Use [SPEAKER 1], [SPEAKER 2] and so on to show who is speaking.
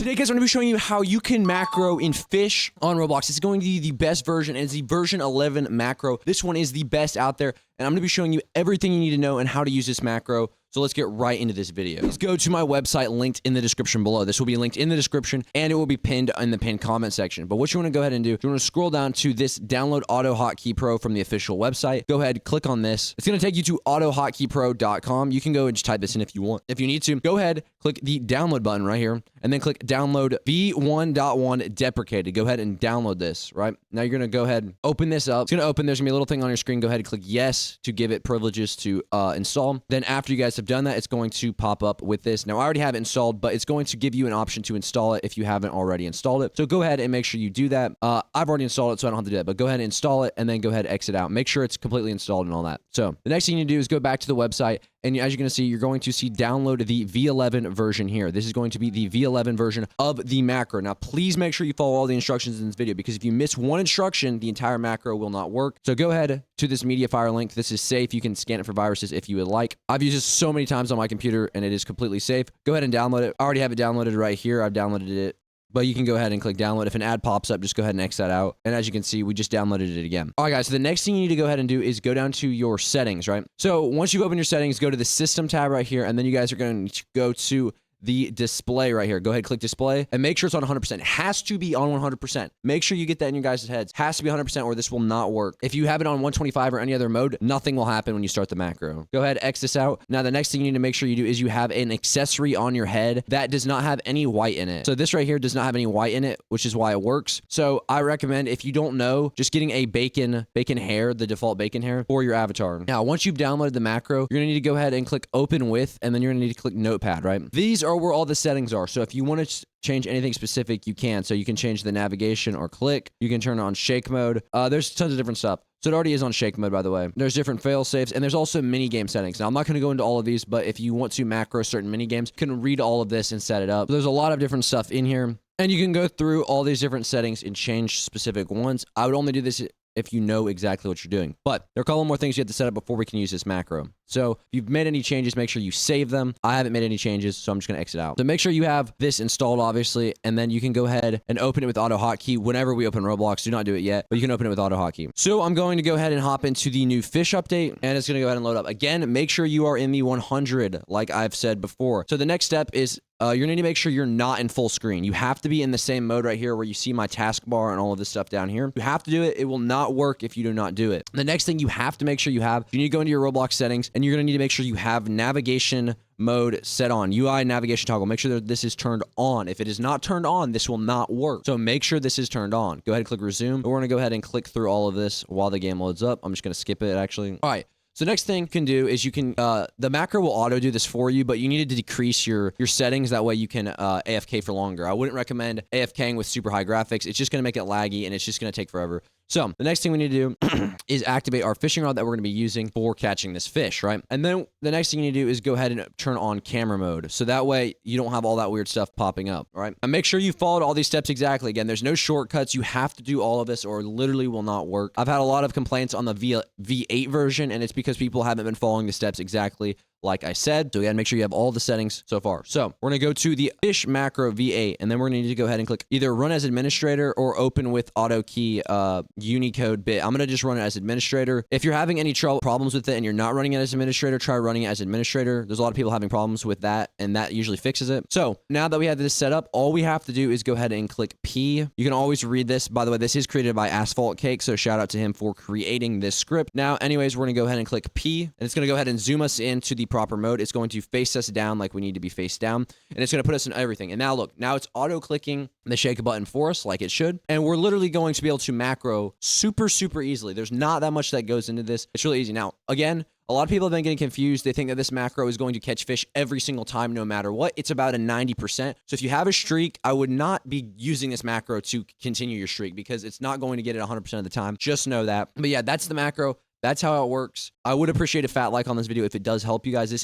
[SPEAKER 1] Today, guys, I'm going to be showing you how you can macro in Fisch on Roblox. This is going to be the best version, and it's the version 11 macro. This one is the best out there, and I'm going to be showing you everything you need to know and how to use this macro. So let's get right into this video. Let's go to my website linked in the description below. This will be linked in the description and it will be pinned in the pinned comment section. But what you want to go ahead and do, you want to scroll down to this download AutoHotkey Pro from the official website. Go ahead, click on this. It's going to take you to AutoHotkeyPro.com. You can go and just type this in if you want. If you need to, go ahead, click the download button right here and then click download v1.1 deprecated. Go ahead and download this, right? Now you're going to go ahead and open this up. It's going to open. There's going to be a little thing on your screen. Go ahead and click yes to give it privileges to install. Then after you guys have done that, it's going to pop up with this. Now I already have it installed, but it's going to give you an option to install it if you haven't already installed it. So go ahead and make sure you do that. I've already installed it, so I don't have to do that, but go ahead and install it and then go ahead and exit out. Make sure it's completely installed and all that. So the next thing you need to do is go back to the website, and as you're going to see, you're going to see download the V11 version here. This is going to be the V11 version of the macro. Now, please make sure you follow all the instructions in this video, because if you miss one instruction, the entire macro will not work. So go ahead to this Mediafire link. This is safe. You can scan it for viruses if you would like. I've used this so many times on my computer, and it is completely safe. Go ahead and download it. I already have it downloaded right here. I've downloaded it. But you can go ahead and click download. If an ad pops up, just go ahead and X that out. And as you can see, we just downloaded it again. All right, guys, so the next thing you need to go ahead and do is go down to your settings, right? So once you've opened your settings, go to the system tab right here, and then you guys are going to go to the display right here. Go ahead, click display, and make sure it's on 100%. It has to be on 100%. Make sure you get that in your guys' heads. It has to be 100% or this will not work. If you have it on 125 or any other mode, nothing will happen when you start the macro. Go ahead, X this out. Now, the next thing you need to make sure you do is you have an accessory on your head that does not have any white in it. So this right here does not have any white in it, which is why it works. So I recommend, if you don't know, just getting a bacon hair, the default bacon hair for your avatar. Now, once you've downloaded the macro, you're gonna need to go ahead and click open with, and then you're gonna need to click notepad, right? These are where all the settings are. So if you want to change anything specific, you can. So you can change the navigation or click. You can turn on shake mode. There's tons of different stuff. So it already is on shake mode, by the way. There's different fail safes, and there's also mini game settings. Now, I'm not going to go into all of these, but if you want to macro certain mini games, you can read all of this and set it up. So there's a lot of different stuff in here, and you can go through all these different settings and change specific ones. I would only do this if you know exactly what you're doing. But there are a couple more things you have to set up before we can use this macro. So if you've made any changes, make sure you save them. I haven't made any changes, so I'm just going to exit out. So make sure you have this installed, obviously, and then you can go ahead and open it with AutoHotkey whenever we open Roblox. Do not do it yet, but you can open it with AutoHotkey. So I'm going to go ahead and hop into the new Fisch update, and it's going to go ahead and load up. Again, make sure you are in the 100, like I've said before. So the next step is you're going to make sure you're not in full screen. You have to be in the same mode right here where you see my taskbar and all of this stuff down here. You have to do it. It will not work if you do not do it. The next thing you have to make sure you need to go into your Roblox settings, and you're going to need to make sure you have navigation mode set on. UI navigation toggle. Make sure that this is turned on. If it is not turned on, this will not work. So make sure this is turned on. Go ahead and click resume. We're going to go ahead and click through all of this while the game loads up. I'm just going to skip it, actually. All right. So next thing you can do is you can, the macro will auto do this for you, but you need to decrease your settings. That way you can AFK for longer. I wouldn't recommend AFKing with super high graphics. It's just going to make it laggy, and it's just going to take forever. So the next thing we need to do is activate our fishing rod that we're going to be using for catching this fish, right? And then the next thing you need to do is go ahead and turn on camera mode. So that way you don't have all that weird stuff popping up, all right? And make sure you followed all these steps exactly. Again, there's no shortcuts. You have to do all of this or it literally will not work. I've had a lot of complaints on the V8 version, and it's because people haven't been following the steps exactly like I said. So again, make sure you have all the settings so far. So we're going to go to the Fisch macro V8, and then we're going to need to go ahead and click either run as administrator or open with AutoKey Unicode bit. I'm going to just run it as administrator. If you're having any problems with it and you're not running it as administrator, try running it as administrator. There's a lot of people having problems with that, and that usually fixes it. So now that we have this set up, all we have to do is go ahead and click P. You can always read this. By the way, this is created by Asphalt Cake, so shout out to him for creating this script. Now, anyways, we're going to go ahead and click P, and it's going to go ahead and zoom us into the proper mode. It's going to face us down like we need to be faced down, and it's going to put us in everything. And now look, now it's auto clicking the shake button for us like it should, and we're literally going to be able to macro super easily. There's not that much that goes into this. It's really easy. Now, again, a lot of people have been getting confused. They think that this macro is going to catch fish every single time, no matter what. It's about a 90%. So if you have a streak, I would not be using this macro to continue your streak because it's not going to get it 100% of the time. Just know that. But yeah, that's the macro. That's how it works. I would appreciate a fat like on this video if it does help you guys. This